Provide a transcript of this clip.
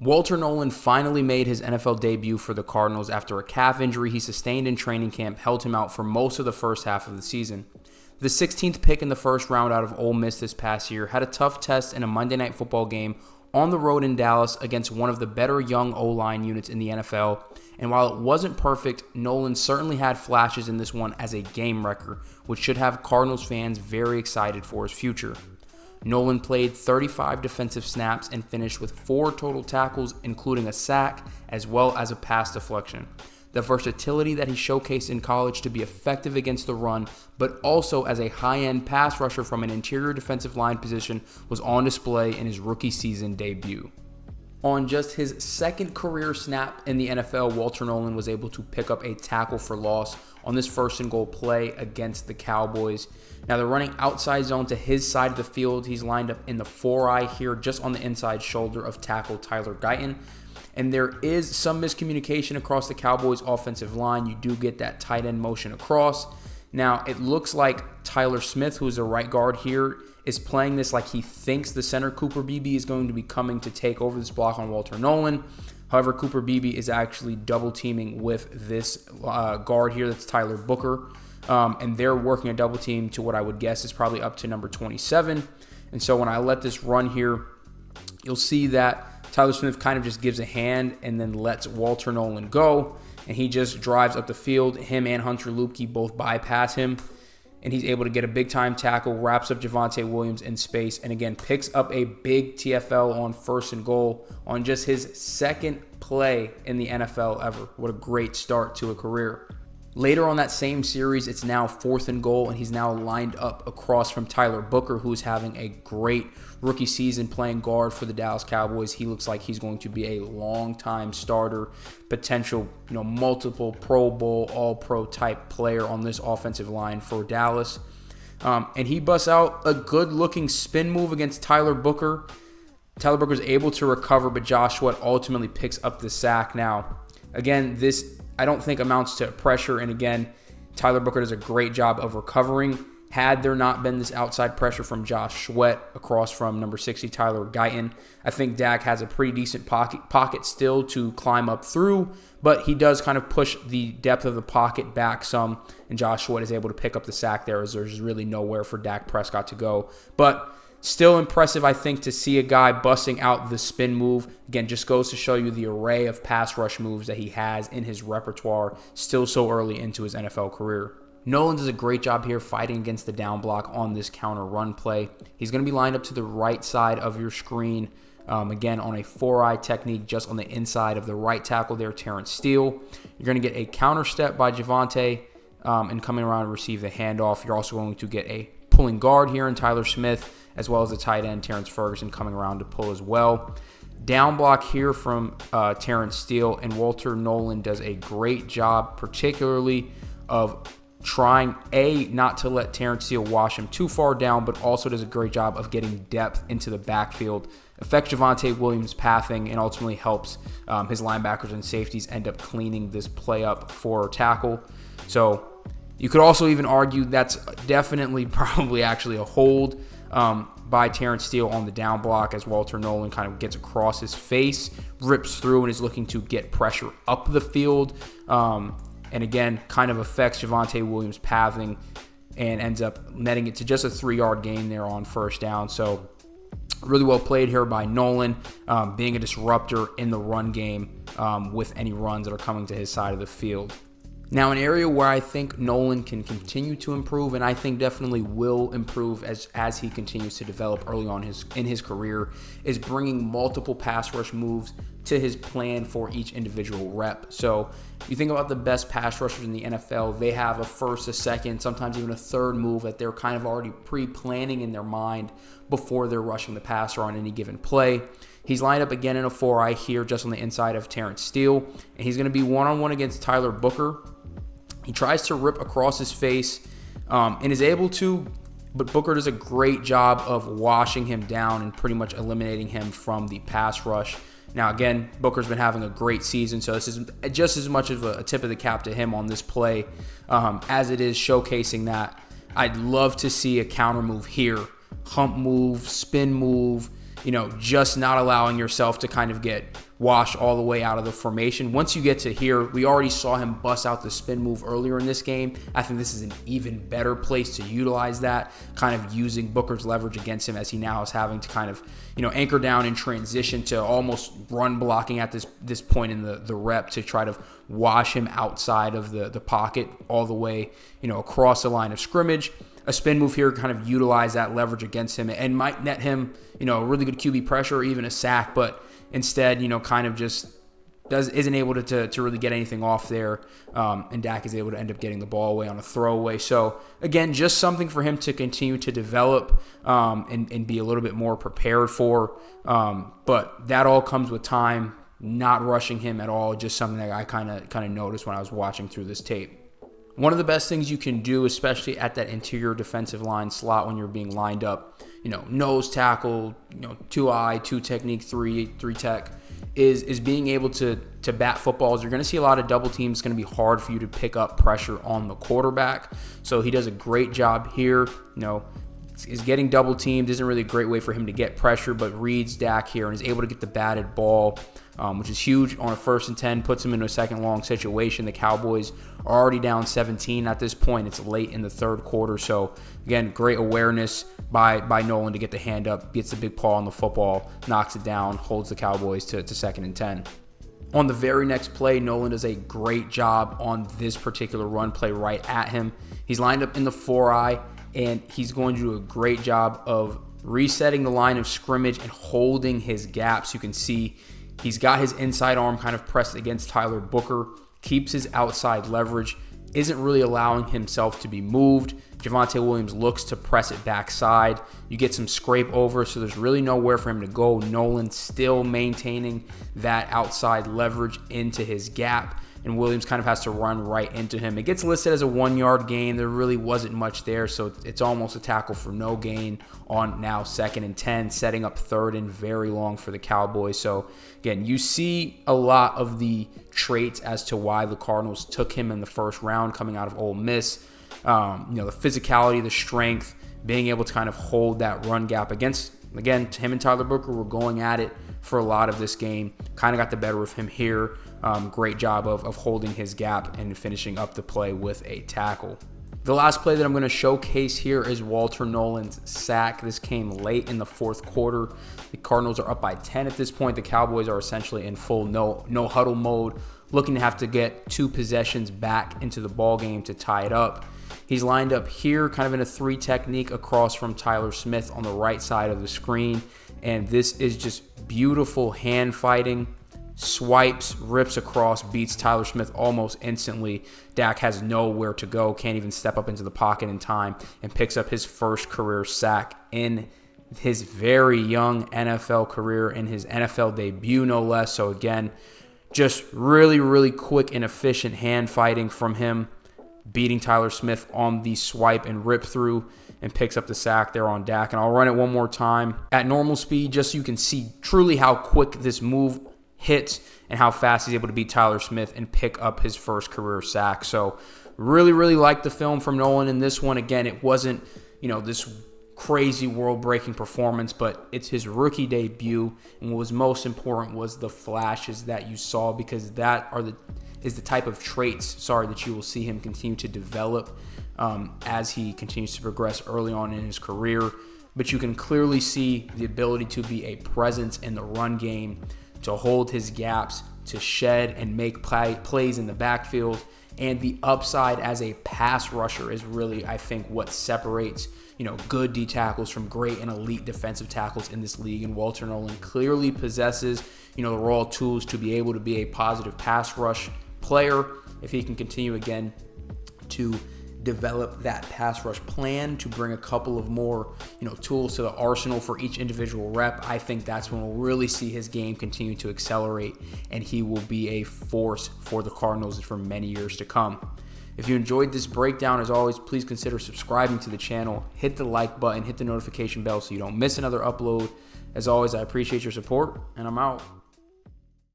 Walter Nolen finally made his NFL debut for the Cardinals after a calf injury he sustained in training camp held him out for most of the first half of the season. The 16th pick in the first round out of Ole Miss this past year had a tough test in a Monday Night Football game on the road in Dallas against one of the better young O-line units in the NFL. And while it wasn't perfect, Nolen certainly had flashes in this one as a game wrecker, which should have Cardinals fans very excited for his future. Nolen played 35 defensive snaps and finished with 4 total tackles, including a sack, as well as a pass deflection. The versatility that he showcased in college to be effective against the run, but also as a high-end pass rusher from an interior defensive line position, was on display in his rookie season debut. On just his second career snap in the NFL, Walter Nolen was able to pick up a tackle for loss on this first and goal play against the Cowboys. Now they're running outside zone to his side of the field. He's lined up in the 4-eye here, just on the inside shoulder of tackle Tyler Guyton. And there is some miscommunication across the Cowboys offensive line. You do get that tight end motion across. Now it looks like Tyler Smith, who is a right guard here, is playing this like he thinks the center Cooper Beebe is going to be coming to take over this block on Walter Nolen. However, Cooper Beebe is actually double teaming with this guard here. That's Tyler Booker. And they're working a double team to what I would guess is probably up to number 27. And so when I let this run here, you'll see that Tyler Smith kind of just gives a hand and then lets Walter Nolen go. And he just drives up the field. Him and Hunter Luepke both bypass him. And he's able to get a big-time tackle, wraps up Javonte Williams in space, and again, picks up a big TFL on first and goal on just his second play in the NFL ever. What a great start to a career. Later on that same series, it's now 4th and goal, and he's now lined up across from Tyler Booker, who's having a great rookie season playing guard for the Dallas Cowboys. He looks like he's going to be a long-time starter, potential, multiple Pro Bowl, All-Pro type player on this offensive line for Dallas. And he busts out a good-looking spin move against Tyler Booker. Tyler Booker's able to recover, but Josh Sweat ultimately picks up the sack. Now, again, this I don't think amounts to pressure. And again, Tyler Booker does a great job of recovering. Had there not been this outside pressure from Josh Sweat across from number 60, Tyler Guyton, I think Dak has a pretty decent pocket still to climb up through, but he does kind of push the depth of the pocket back some, and Josh Sweat is able to pick up the sack there as there's really nowhere for Dak Prescott to go. But still impressive, I think, to see a guy busting out the spin move. Again, just goes to show you the array of pass rush moves that he has in his repertoire still so early into his NFL career. Nolen does a great job here fighting against the down block on this counter run play. He's going to be lined up to the right side of your screen, again, on a 4-eye technique just on the inside of the right tackle there, Terrence Steele. You're going to get a counter step by Javonte and coming around to receive the handoff. You're also going to get a pulling guard here in Tyler Smith, as well as the tight end Terrence Ferguson coming around to pull as well. Down block here from Terrence Steele, and Walter Nolen does a great job, particularly of trying, not to let Terrence Steele wash him too far down, but also does a great job of getting depth into the backfield, affects Javonte Williams' pathing, and ultimately helps his linebackers and safeties end up cleaning this play up for a tackle. So you could also even argue that's definitely probably actually a hold by Terrence Steele on the down block as Walter Nolen kind of gets across his face, rips through, and is looking to get pressure up the field. And again, kind of affects Javonte Williams' pathing and ends up netting it to just a 3-yard gain there on first down. So really well played here by Nolen, being a disruptor in the run game with any runs that are coming to his side of the field. Now, an area where I think Nolen can continue to improve, and I think definitely will improve as he continues to develop early on in his career, is bringing multiple pass rush moves to his plan for each individual rep. So you think about the best pass rushers in the NFL, they have a first, a second, sometimes even a third move that they're kind of already pre-planning in their mind before they're rushing the passer on any given play. He's lined up again in a 4-eye here just on the inside of Terrence Steele, and he's going to be one-on-one against Tyler Booker. He tries to rip across his face and is able to, but Booker does a great job of washing him down and pretty much eliminating him from the pass rush. Now, again, Booker's been having a great season, so this is just as much of a tip of the cap to him on this play as it is showcasing that. I'd love to see a counter move here, hump move, spin move, just not allowing yourself to kind of get washed all the way out of the formation. Once you get to here, we already saw him bust out the spin move earlier in this game. I think this is an even better place to utilize that, kind of using Booker's leverage against him, as he now is having to kind of, anchor down in transition to almost run blocking at this point in the rep to try to wash him outside of the pocket all the way, across the line of scrimmage. A spin move here kind of utilize that leverage against him and might net him, a really good QB pressure or even a sack, but instead, kind of just isn't able to really get anything off there, and Dak is able to end up getting the ball away on a throwaway. So again, just something for him to continue to develop and be a little bit more prepared for. But that all comes with time, not rushing him at all. Just something that I kind of noticed when I was watching through this tape. One of the best things you can do, especially at that interior defensive line slot when you're being lined up, nose tackle, 2-eye, 2-technique, 3-tech, is being able to bat footballs. You're going to see a lot of double teams. It's going to be hard for you to pick up pressure on the quarterback. So he does a great job here. Is getting double teamed. Isn't really a great way for him to get pressure, but reads Dak here and is able to get the batted ball, which is huge on a 1st and 10, puts him into a second long situation. The Cowboys are already down 17 at this point. It's late in the third quarter. So again, great awareness by Nolen to get the hand up, gets the big paw on the football, knocks it down, holds the Cowboys to 2nd and 10. On the very next play, Nolen does a great job on this particular run play right at him. He's lined up in the 4-eye, and he's going to do a great job of resetting the line of scrimmage and holding his gaps. You can see he's got his inside arm kind of pressed against Tyler Booker, keeps his outside leverage, isn't really allowing himself to be moved. Javonte Williams looks to press it backside. You get some scrape over, so there's really nowhere for him to go. Nolen still maintaining that outside leverage into his gap, and Williams kind of has to run right into him. It gets listed as a 1-yard gain. There really wasn't much there, so it's almost a tackle for no gain on now 2nd and 10, setting up 3rd and very long for the Cowboys. So again, you see a lot of the traits as to why the Cardinals took him in the first round coming out of Ole Miss. The physicality, the strength, being able to kind of hold that run gap against, again, him and Tyler Booker were going at it for a lot of this game. Kind of got the better of him here. Great job of holding his gap and finishing up the play with a tackle. The last play that I'm going to showcase here is Walter Nolen's sack. This came late in the 4th quarter. The Cardinals are up by 10 at this point. The Cowboys are essentially in full no huddle mode, looking to have to get 2 possessions back into the ball game to tie it up. He's lined up here kind of in a 3 technique across from Tyler Smith on the right side of the screen. And this is just beautiful hand fighting. Swipes, rips across, beats Tyler Smith almost instantly. Dak has nowhere to go, can't even step up into the pocket in time, and picks up his first career sack in his very young NFL career, in his NFL debut, no less. So again, just really, really quick and efficient hand fighting from him, beating Tyler Smith on the swipe and rip through, and picks up the sack there on Dak. And I'll run it one more time at normal speed just so you can see truly how quick this move hits and how fast he's able to beat Tyler Smith and pick up his first career sack. So really, really like the film from Nolen in this one. Again, it wasn't, this crazy world-breaking performance, but it's his rookie debut, and what was most important was the flashes that you saw, because that is the type of traits, that you will see him continue to develop as he continues to progress early on in his career. But you can clearly see the ability to be a presence in the run game, to hold his gaps, to shed and make plays in the backfield. And the upside as a pass rusher is really, I think, what separates, good D tackles from great and elite defensive tackles in this league. And Walter Nolen clearly possesses, the raw tools to be able to be a positive pass rush player if he can continue again to develop that pass rush plan, to bring a couple of more, tools to the arsenal for each individual rep. I think that's when we'll really see his game continue to accelerate, and he will be a force for the Cardinals for many years to come. If you enjoyed this breakdown, as always, please consider subscribing to the channel, hit the like button, hit the notification bell so you don't miss another upload. As always, I appreciate your support, and I'm out.